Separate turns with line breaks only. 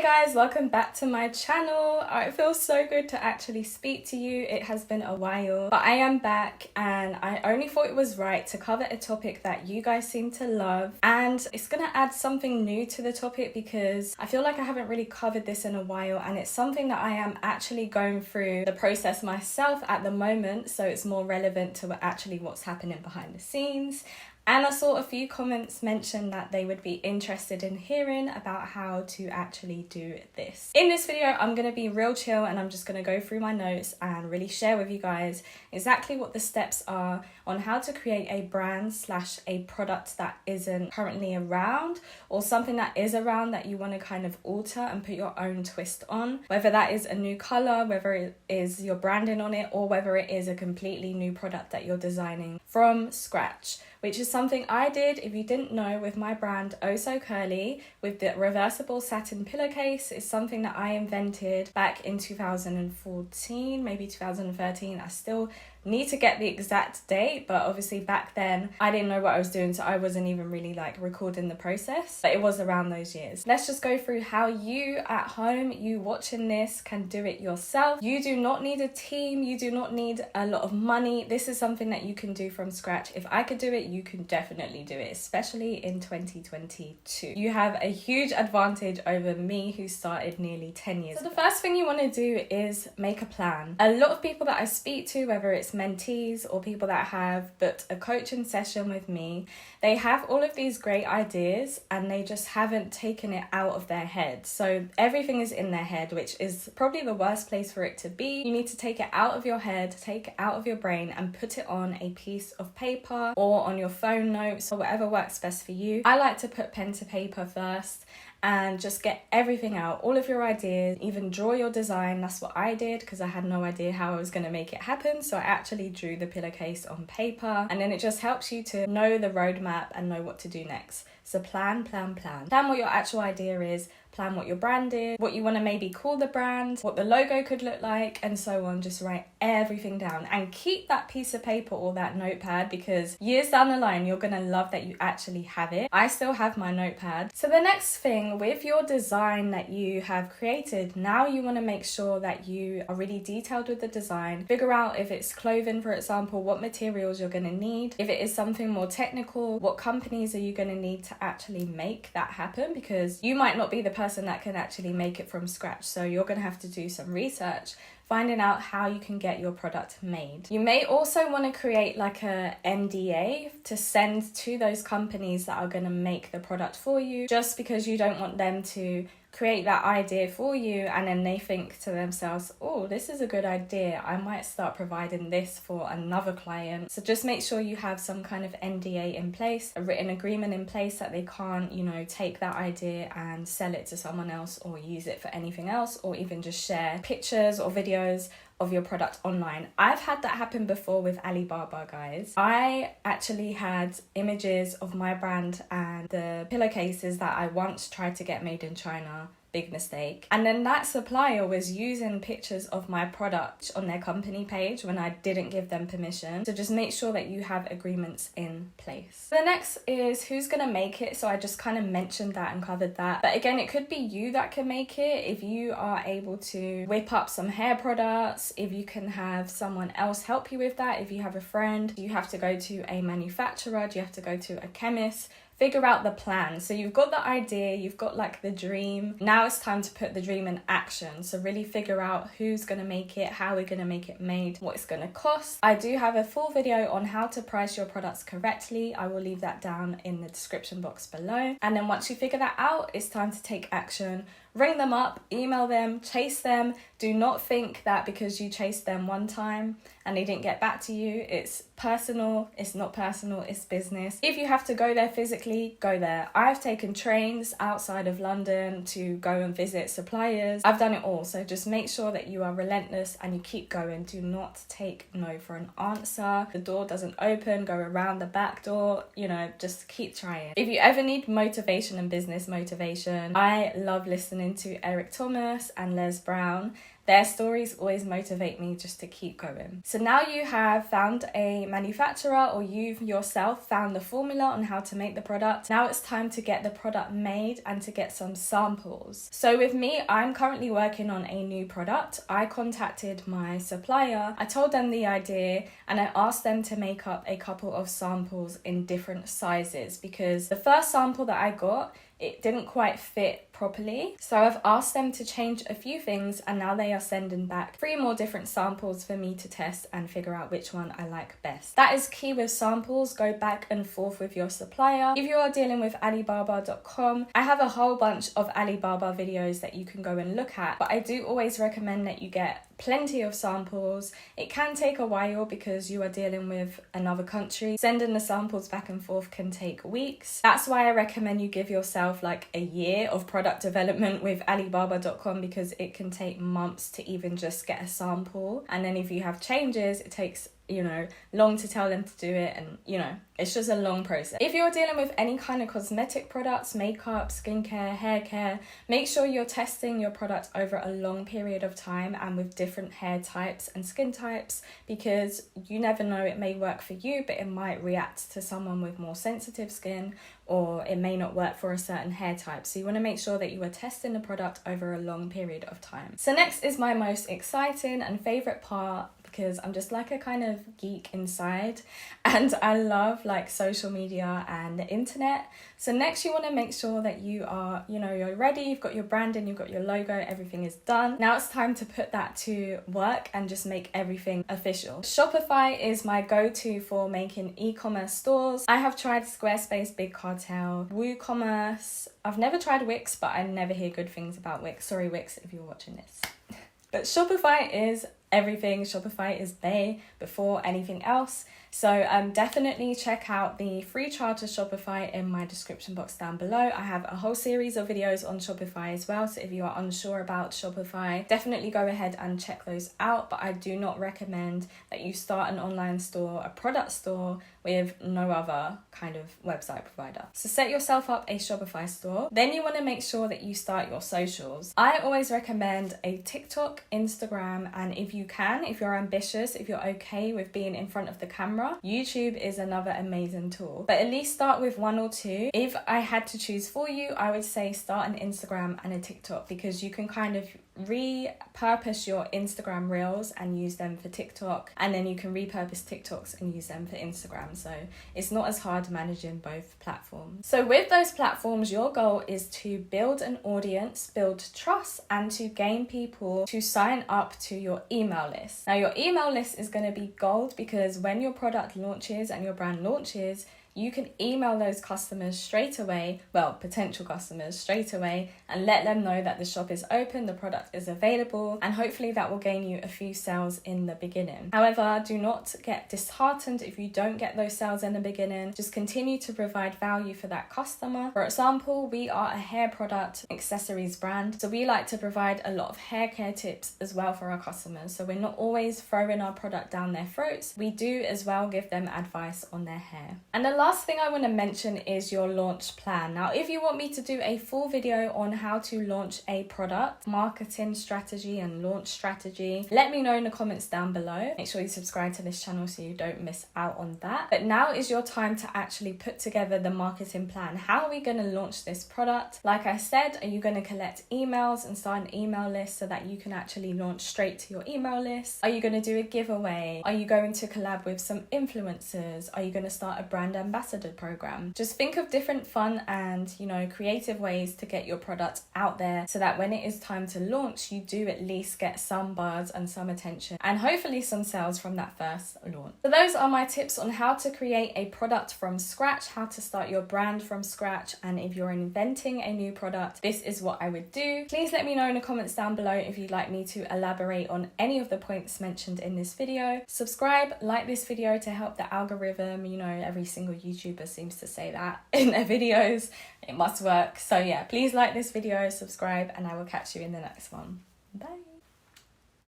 guys, welcome back to my channel. It feels so good to actually speak to you. It has been a while, but I am back and I only thought it was right to cover a topic that you guys seem to love, and it's gonna add something new to the topic because I feel like I haven't really covered this in a while, and it's something that I am actually going through the process myself at the moment, so it's more relevant to actually what's happening behind the scenes. And I saw a few comments mention that they would be interested in hearing about how to actually do this. In this video, I'm going to be real chill and I'm just going to go through my notes and really share with you guys exactly what the steps are on how to create a brand / a product that isn't currently around, or something that is around that you want to kind of alter and put your own twist on. Whether that is a new color, whether it is your branding on it, or whether it is a completely new product that you're designing from scratch, which is something I did, if you didn't know, with my brand Oso Curly, with the reversible satin pillowcase. It's something that I invented back in 2014, maybe 2013. I still need to get the exact date, but obviously back then I didn't know what I was doing, so I wasn't even really recording the process, but it was around those years. Let's just go through how you at home, you watching this, can do it yourself. You do not need a team, you do not need a lot of money. This is something that you can do from scratch. If I could do it, you can definitely do it, especially in 2022. You have a huge advantage over me, who started nearly 10 years ago. So the first thing you want to do is make a plan. A lot of people that I speak to, whether it's mentees or people that have booked a coaching session with me, they have all of these great ideas and they just haven't taken it out of their head. So everything is in their head, which is probably the worst place for it to be. You need to take it out of your head, take it out of your brain, and put it on a piece of paper or on your phone notes or whatever works best for you. I like to put pen to paper first and just get everything out, all of your ideas, even draw your design. That's what I did because I had no idea how I was going to make it happen. So I actually drew the pillowcase on paper, and then it just helps you to know the roadmap and know what to do next. So plan. Plan what your actual idea is, plan what your brand is, what you want to maybe call the brand, what the logo could look like, and so on. Just write everything down and keep that piece of paper or that notepad, because years down the line, you're going to love that you actually have it. I still have my notepad. So the next thing with your design that you have created, now you want to make sure that you are really detailed with the design. Figure out if it's clothing, for example, what materials you're going to need. If it is something more technical, what companies are you going to need to actually make that happen, because you might not be the person that can actually make it from scratch. So you're going to have to do some research, finding out how you can get your product made. You may also want to create a NDA to send to those companies that are going to make the product for you, just because you don't want them to create that idea for you and then they think to themselves, oh, this is a good idea, I might start providing this for another client. So just make sure you have some kind of NDA in place, a written agreement in place, that they can't, take that idea and sell it to someone else or use it for anything else, or even just share pictures or videos of your product online. I've had that happen before with Alibaba, guys. I actually had images of my brand and the pillowcases that I once tried to get made in China. Big mistake. And then that supplier was using pictures of my product on their company page when I didn't give them permission. So just make sure that you have agreements in place. The next is who's gonna make it. So I just kind of mentioned that and covered that. But again, it could be you that can make it. If you are able to whip up some hair products, if you can have someone else help you with that, if you have a friend, you have to go to a manufacturer, do you have to go to a chemist? Figure out the plan. So you've got the idea, you've got the dream. Now it's time to put the dream in action. So really figure out who's going to make it, how we're going to make it made, what it's going to cost. I do have a full video on how to price your products correctly. I will leave that down in the description box below. And then once you figure that out, it's time to take action. Ring them up, email them, chase them. Do not think that because you chased them one time and they didn't get back to you, it's personal. It's not personal, it's business. If you have to go there physically, go there. I've taken trains outside of London to go and visit suppliers. I've done it all. So just make sure that you are relentless and you keep going. Do not take no for an answer. The door doesn't open, go around the back door, just keep trying. If you ever need motivation and business motivation, I love listening to Eric Thomas and Les Brown. Their stories always motivate me just to keep going. So now you have found a manufacturer, or you've yourself found the formula on how to make the product. Now it's time to get the product made and to get some samples. So with me, I'm currently working on a new product. I contacted my supplier, I told them the idea, and I asked them to make up a couple of samples in different sizes, because the first sample that I got, it didn't quite fit properly. So I've asked them to change a few things, and now they are sending back 3 more different samples for me to test and figure out which one I like best. That is key with samples. Go back and forth with your supplier. If you are dealing with Alibaba.com, I have a whole bunch of Alibaba videos that you can go and look at, but I do always recommend that you get plenty of samples. It can take a while because you are dealing with another country. Sending the samples back and forth can take weeks. That's why I recommend you give yourself like a year of product development with Alibaba.com, because it can take months to even just get a sample. And then if you have changes, it takes long to tell them to do it, and it's just a long process. If you're dealing with any kind of cosmetic products, makeup, skincare, hair care, make sure you're testing your product over a long period of time and with different hair types and skin types, because you never know, it may work for you but it might react to someone with more sensitive skin, or it may not work for a certain hair type. So you want to make sure that you are testing the product over a long period of time. So next is my most exciting and favorite part, because I'm just like a kind of geek inside and I love like social media and the internet. So next you want to make sure that you are, you're ready, you've got your branding, you've got your logo, everything is done. Now it's time to put that to work and just make everything official. Shopify is my go-to for making e-commerce stores. I have tried Squarespace, Big Cartel, WooCommerce. I've never tried Wix, but I never hear good things about Wix. Sorry Wix if you're watching this. But Shopify is everything. Shopify is bay before anything else. So definitely check out the free trial to Shopify in my description box down below. I have a whole series of videos on Shopify as well. So if you are unsure about Shopify, definitely go ahead and check those out. But I do not recommend that you start an online store, a product store, with no other kind of website provider. So set yourself up a Shopify store. Then you want to make sure that you start your socials. I always recommend a TikTok, Instagram, and if you're ambitious, if you're okay with being in front of the camera, YouTube is another amazing tool. But at least start with 1 or 2. If I had to choose for you, I would say start an Instagram and a TikTok, because you can kind of repurpose your Instagram reels and use them for TikTok, and then you can repurpose TikToks and use them for Instagram. So it's not as hard managing both platforms. So with those platforms, your goal is to build an audience, build trust, and to gain people to sign up to your email list. Now your email list is going to be gold, because when your product launches and your brand launches, you can email those customers straight away, potential customers straight away, and let them know that the shop is open, the product is available, and hopefully that will gain you a few sales in the beginning. However, do not get disheartened if you don't get those sales in the beginning. Just continue to provide value for that customer. For example, we are a hair product accessories brand, so we like to provide a lot of hair care tips as well for our customers. So we're not always throwing our product down their throats. We do as well give them advice on their hair. And the last thing I want to mention is your launch plan. Now, if you want me to do a full video on how to launch a product, marketing strategy and launch strategy, let me know in the comments down below. Make sure you subscribe to this channel so you don't miss out on that. But now is your time to actually put together the marketing plan. How are we going to launch this product? Like I said, are you going to collect emails and start an email list so that you can actually launch straight to your email list? Are you going to do a giveaway? Are you going to collab with some influencers? Are you going to start a brand ambassador program? Just think of different fun and creative ways to get your product out there, so that when it is time to launch, you do at least get some buzz and some attention, and hopefully some sales from that first launch. So those are my tips on how to create a product from scratch, how to start your brand from scratch, and if you're inventing a new product, this is what I would do. Please let me know in the comments down below if you'd like me to elaborate on any of the points mentioned in this video. Subscribe, like this video to help the algorithm. Every single YouTuber seems to say that in their videos. It must work. So yeah, please like this video, subscribe, and I will catch you in the next one. Bye.